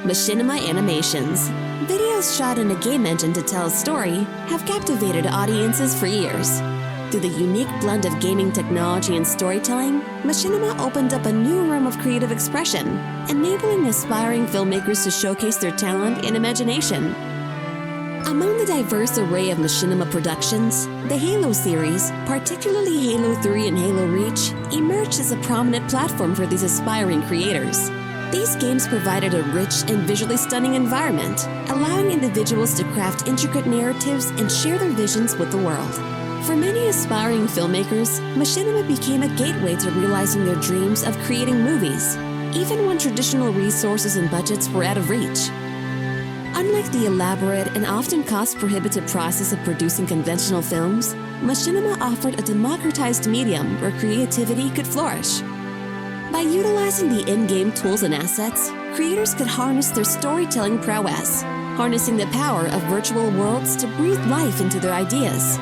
Machinima animations. Videos shot in a game engine to tell a story have captivated audiences for years. Through the unique blend of gaming technology and storytelling, Machinima opened up a new realm of creative expression, enabling aspiring filmmakers to showcase their talent and imagination. Among the diverse array of Machinima productions, the Halo series, particularly Halo 3 and Halo Reach, emerged as a prominent platform for these aspiring creators. These games provided a rich and visually stunning environment, allowing individuals to craft intricate narratives and share their visions with the world. For many aspiring filmmakers, Machinima became a gateway to realizing their dreams of creating movies, even when traditional resources and budgets were out of reach. Unlike the elaborate and often cost-prohibitive process of producing conventional films, Machinima offered a democratized medium where creativity could flourish. By utilizing the in-game tools and assets, creators could harness their storytelling prowess, harnessing the power of virtual worlds to breathe life into their ideas.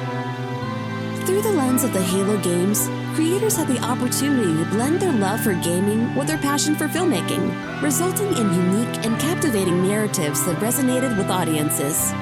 Through the lens of the Halo games, creators had the opportunity to blend their love for gaming with their passion for filmmaking, resulting in unique and captivating narratives that resonated with audiences.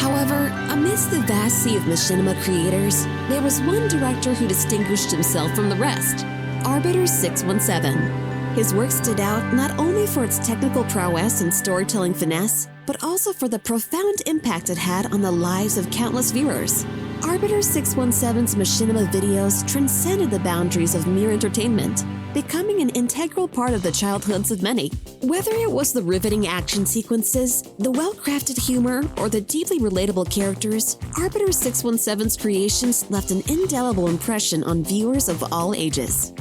However, amidst the vast sea of Machinima creators, there was one director who distinguished himself from the rest: Arbiter 617. His work stood out not only for its technical prowess and storytelling finesse, but also for the profound impact it had on the lives of countless viewers. Arbiter 617's Machinima videos transcended the boundaries of mere entertainment, becoming an integral part of the childhoods of many. Whether it was the riveting action sequences, the well-crafted humor, or the deeply relatable characters, Arbiter 617's creations left an indelible impression on viewers of all ages.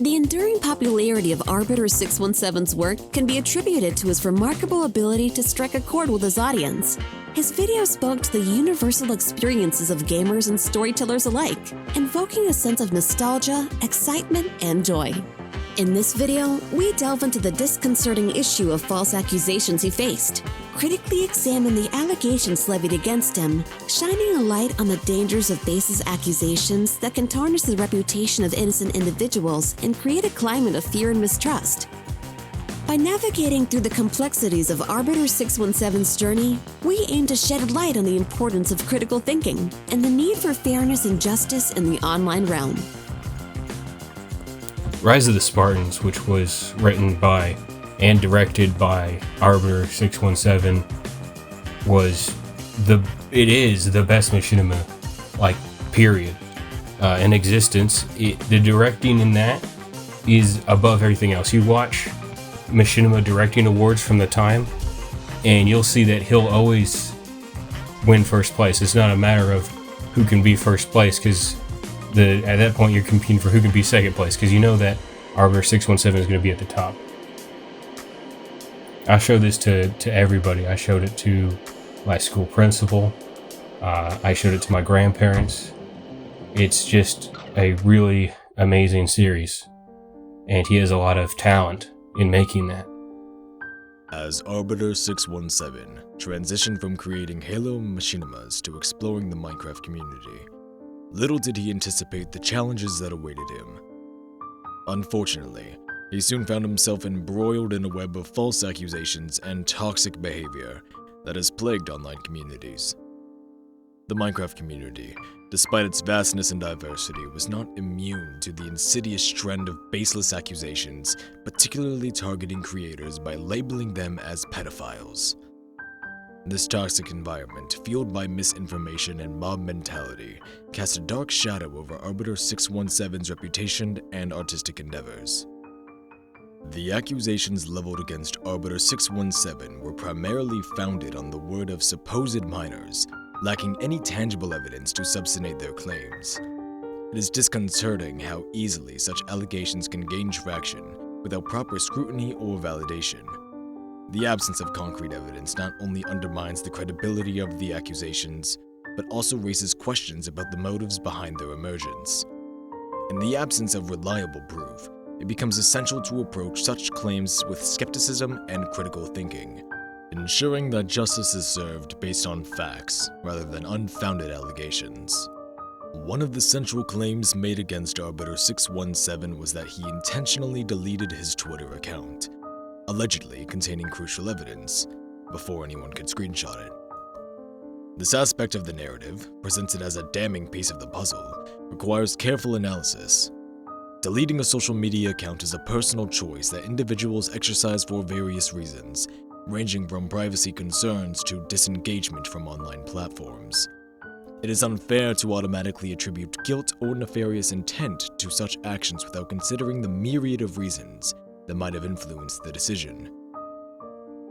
The enduring popularity of Arbiter 617's work can be attributed to his remarkable ability to strike a chord with his audience. His videos spoke to the universal experiences of gamers and storytellers alike, invoking a sense of nostalgia, excitement, and joy. In this video, we delve into the disconcerting issue of false accusations he faced, critically examine the allegations levied against him, shining a light on the dangers of baseless accusations that can tarnish the reputation of innocent individuals and create a climate of fear and mistrust. By navigating through the complexities of Arbiter 617's journey, we aim to shed light on the importance of critical thinking and the need for fairness and justice in the online realm. Rise of the Spartans, which was written by and directed by Arbiter 617, is the best machinima, period, in existence. The directing in that is above everything else. You watch Machinima directing awards from the time, and you'll see that he'll always win first place. It's not a matter of who can be first place, because at that point you're competing for who can be second place, because you know that Arbiter 617 is going to be at the top. I showed this to everybody. I showed it to my school principal. I showed it to my grandparents. It's just a really amazing series, and he has a lot of talent in making that. As Arbiter 617 transitioned from creating Halo machinimas to exploring the Minecraft community, little did he anticipate the challenges that awaited him. Unfortunately, he soon found himself embroiled in a web of false accusations and toxic behavior that has plagued online communities. The Minecraft community, despite its vastness and diversity, was not immune to the insidious trend of baseless accusations, particularly targeting creators by labeling them as pedophiles. This toxic environment, fueled by misinformation and mob mentality, cast a dark shadow over Arbiter 617's reputation and artistic endeavors. The accusations leveled against Arbiter 617 were primarily founded on the word of supposed minors, lacking any tangible evidence to substantiate their claims. It is disconcerting how easily such allegations can gain traction without proper scrutiny or validation. The absence of concrete evidence not only undermines the credibility of the accusations, but also raises questions about the motives behind their emergence. In the absence of reliable proof, it becomes essential to approach such claims with skepticism and critical thinking, ensuring that justice is served based on facts rather than unfounded allegations. One of the central claims made against Arbiter 617 was that he intentionally deleted his Twitter account, allegedly containing crucial evidence, before anyone could screenshot it. This aspect of the narrative, presented as a damning piece of the puzzle, requires careful analysis. Deleting a social media account is a personal choice that individuals exercise for various reasons, ranging from privacy concerns to disengagement from online platforms. It is unfair to automatically attribute guilt or nefarious intent to such actions without considering the myriad of reasons that might have influenced the decision.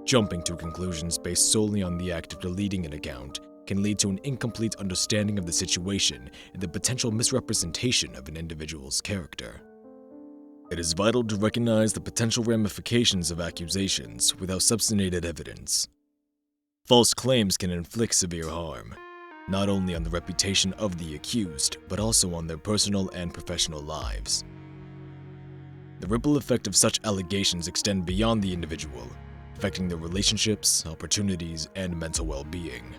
Jumping to conclusions based solely on the act of deleting an account can lead to an incomplete understanding of the situation and the potential misrepresentation of an individual's character. It is vital to recognize the potential ramifications of accusations without substantiated evidence. False claims can inflict severe harm, not only on the reputation of the accused, but also on their personal and professional lives. The ripple effect of such allegations extend beyond the individual, affecting their relationships, opportunities, and mental well-being.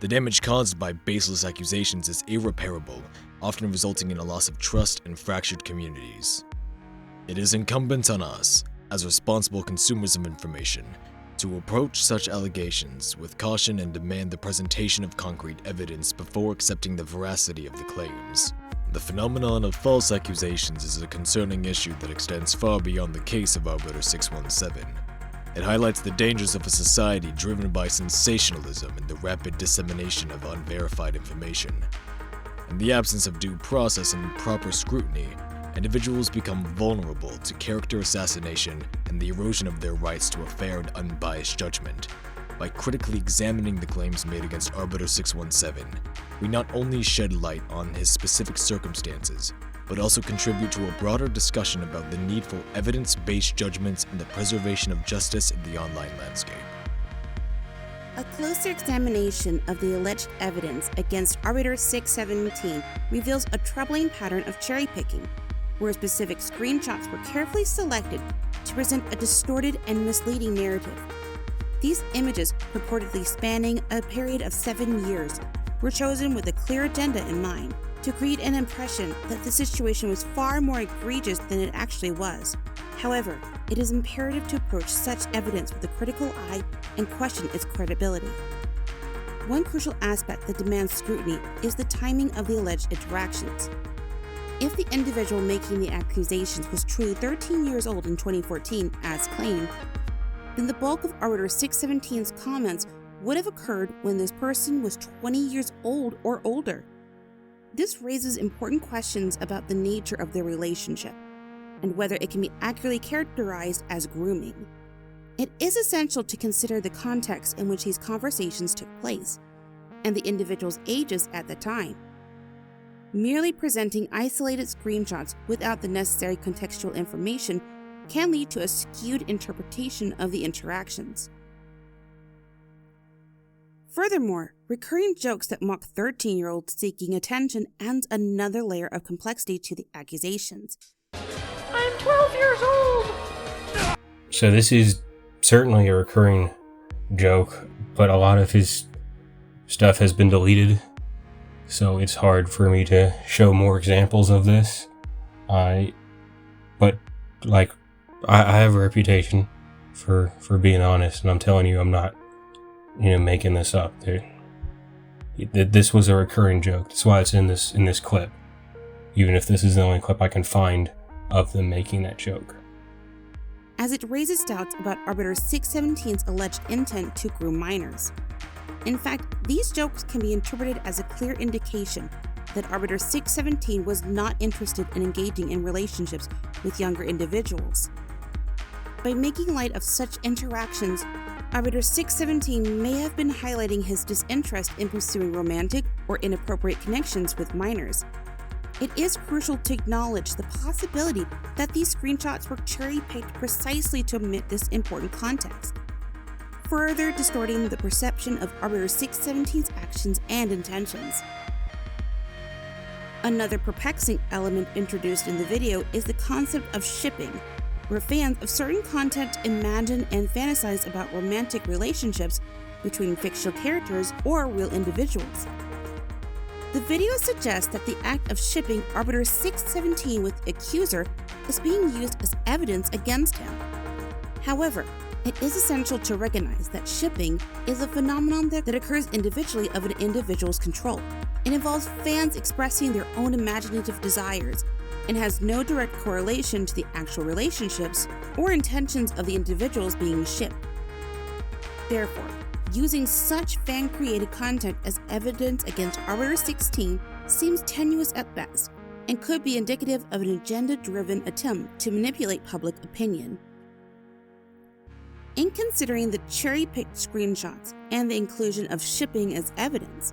The damage caused by baseless accusations is irreparable, often resulting in a loss of trust and fractured communities. It is incumbent on us, as responsible consumers of information, to approach such allegations with caution and demand the presentation of concrete evidence before accepting the veracity of the claims. The phenomenon of false accusations is a concerning issue that extends far beyond the case of Arbiter 617. It highlights the dangers of a society driven by sensationalism and the rapid dissemination of unverified information. In the absence of due process and proper scrutiny, individuals become vulnerable to character assassination and the erosion of their rights to a fair and unbiased judgment. By critically examining the claims made against Arbiter 617, we not only shed light on his specific circumstances, but also contribute to a broader discussion about the need for evidence-based judgments and the preservation of justice in the online landscape. A closer examination of the alleged evidence against Arbiter 617 reveals a troubling pattern of cherry-picking, where specific screenshots were carefully selected to present a distorted and misleading narrative. These images, purportedly spanning a period of 7 years, were chosen with a clear agenda in mind, to create an impression that the situation was far more egregious than it actually was. However, it is imperative to approach such evidence with a critical eye and question its credibility. One crucial aspect that demands scrutiny is the timing of the alleged interactions. If the individual making the accusations was truly 13 years old in 2014, as claimed, then the bulk of Arbiter 617's comments would have occurred when this person was 20 years old or older. This raises important questions about the nature of their relationship and whether it can be accurately characterized as grooming. It is essential to consider the context in which these conversations took place and the individual's ages at the time. Merely presenting isolated screenshots without the necessary contextual information can lead to a skewed interpretation of the interactions. Furthermore, recurring jokes that mock 13-year-olds seeking attention adds another layer of complexity to the accusations. I'm 12 years old! So this is certainly a recurring joke, but a lot of his stuff has been deleted, so it's hard for me to show more examples of this. But like, I have a reputation for being honest, and I'm telling you, I'm not making this up. This was a recurring joke. That's why it's in this clip, even if this is the only clip I can find of them making that joke. As it raises doubts about Arbiter 617's alleged intent to groom minors. In fact, these jokes can be interpreted as a clear indication that Arbiter 617 was not interested in engaging in relationships with younger individuals. By making light of such interactions, Arbiter 617 may have been highlighting his disinterest in pursuing romantic or inappropriate connections with minors. It is crucial to acknowledge the possibility that these screenshots were cherry-picked precisely to omit this important context, further distorting the perception of Arbiter 617's actions and intentions. Another perplexing element introduced in the video is the concept of shipping, where fans of certain content imagine and fantasize about romantic relationships between fictional characters or real individuals. The video suggests that the act of shipping Arbiter 617 with accuser is being used as evidence against him. However, it is essential to recognize that shipping is a phenomenon that occurs individually of an individual's control. It involves fans expressing their own imaginative desires and has no direct correlation to the actual relationships or intentions of the individuals being shipped. Therefore, using such fan-created content as evidence against Arbiter 16 seems tenuous at best and could be indicative of an agenda-driven attempt to manipulate public opinion. In considering the cherry-picked screenshots and the inclusion of shipping as evidence,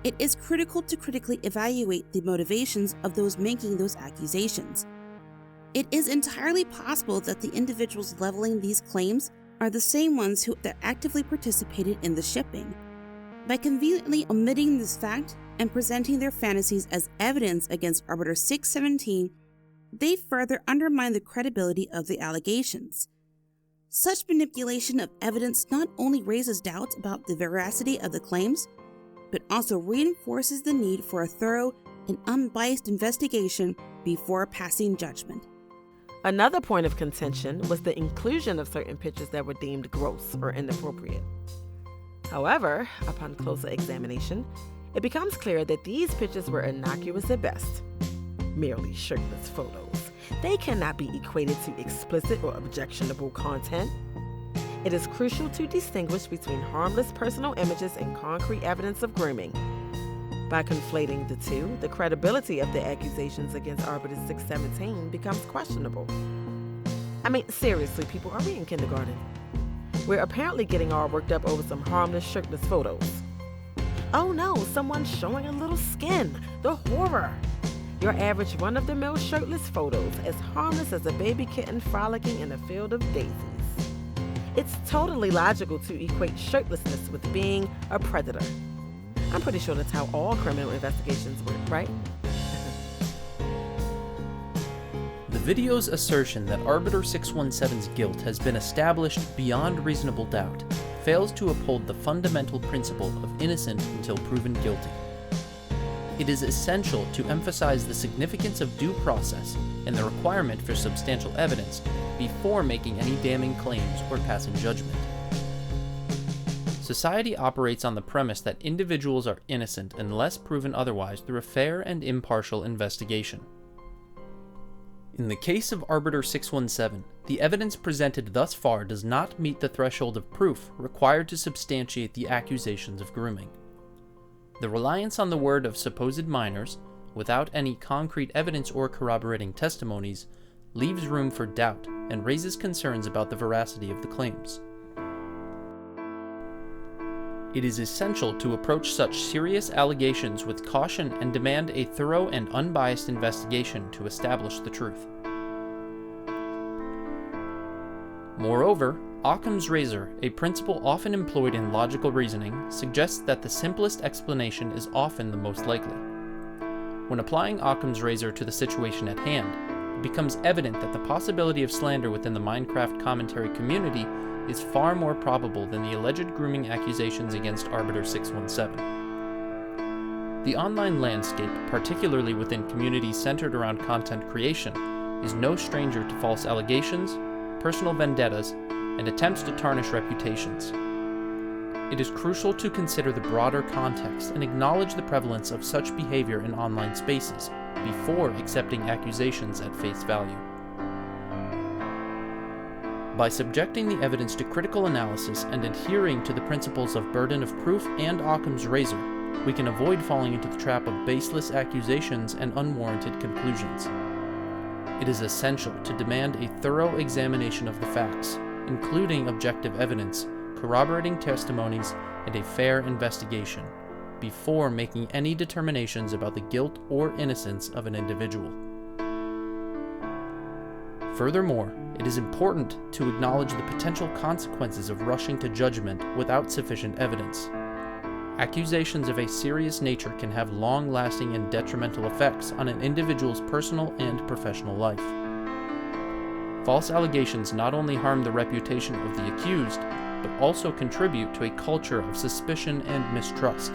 it is critical to critically evaluate the motivations of those making those accusations. It is entirely possible that the individuals leveling these claims are the same ones who actively participated in the shipping. By conveniently omitting this fact and presenting their fantasies as evidence against Arbiter 617, they further undermine the credibility of the allegations. Such manipulation of evidence not only raises doubts about the veracity of the claims, but also reinforces the need for a thorough and unbiased investigation before passing judgment. Another point of contention was the inclusion of certain pictures that were deemed gross or inappropriate. However, upon closer examination, it becomes clear that these pictures were innocuous at best, merely shirtless photos. They cannot be equated to explicit or objectionable content. It is crucial to distinguish between harmless personal images and concrete evidence of grooming. By conflating the two, the credibility of the accusations against Arbiter 617 becomes questionable. I mean, seriously, people, are we in kindergarten? We're apparently getting all worked up over some harmless shirtless photos. Oh no, someone's showing a little skin. The horror! Your average run-of-the-mill shirtless photos, as harmless as a baby kitten frolicking in a field of daisies. It's totally logical to equate shirtlessness with being a predator. I'm pretty sure that's how all criminal investigations work, right? The video's assertion that Arbiter 617's guilt has been established beyond reasonable doubt fails to uphold the fundamental principle of innocent until proven guilty. It is essential to emphasize the significance of due process and the requirement for substantial evidence before making any damning claims or passing judgment. Society operates on the premise that individuals are innocent unless proven otherwise through a fair and impartial investigation. In the case of Arbiter 617, the evidence presented thus far does not meet the threshold of proof required to substantiate the accusations of grooming. The reliance on the word of supposed minors, without any concrete evidence or corroborating testimonies, leaves room for doubt and raises concerns about the veracity of the claims. It is essential to approach such serious allegations with caution and demand a thorough and unbiased investigation to establish the truth. Moreover, Occam's razor, a principle often employed in logical reasoning, suggests that the simplest explanation is often the most likely. When applying Occam's razor to the situation at hand, it becomes evident that the possibility of slander within the Minecraft commentary community is far more probable than the alleged grooming accusations against Arbiter 617. The online landscape, particularly within communities centered around content creation, is no stranger to false allegations, personal vendettas, and attempts to tarnish reputations. It is crucial to consider the broader context and acknowledge the prevalence of such behavior in online spaces before accepting accusations at face value. By subjecting the evidence to critical analysis and adhering to the principles of burden of proof and Occam's razor, we can avoid falling into the trap of baseless accusations and unwarranted conclusions. It is essential to demand a thorough examination of the facts, including objective evidence, corroborating testimonies, and a fair investigation, before making any determinations about the guilt or innocence of an individual. Furthermore, it is important to acknowledge the potential consequences of rushing to judgment without sufficient evidence. Accusations of a serious nature can have long-lasting and detrimental effects on an individual's personal and professional life. False allegations not only harm the reputation of the accused, but also contribute to a culture of suspicion and mistrust.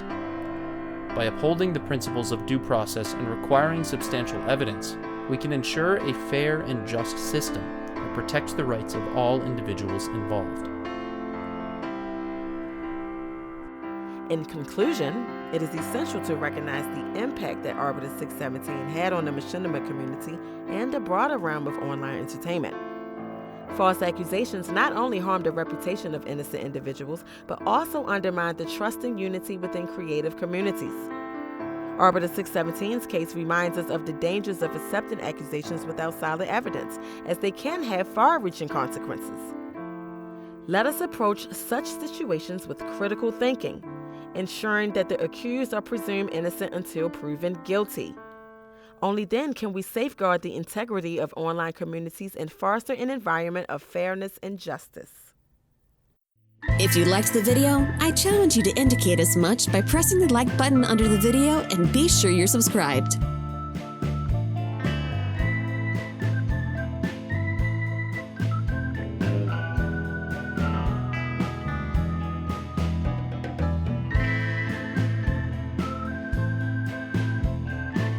By upholding the principles of due process and requiring substantial evidence, we can ensure a fair and just system that protect the rights of all individuals involved. In conclusion, it is essential to recognize the impact that Arbiter 617 had on the machinima community and the broader realm of online entertainment. False accusations not only harmed the reputation of innocent individuals, but also undermined the trust and unity within creative communities. Arbiter 617's case reminds us of the dangers of accepting accusations without solid evidence, as they can have far-reaching consequences. Let us approach such situations with critical thinking, ensuring that the accused are presumed innocent until proven guilty. Only then can we safeguard the integrity of online communities and foster an environment of fairness and justice. If you liked the video, I challenge you to indicate as much by pressing the like button under the video and be sure you're subscribed.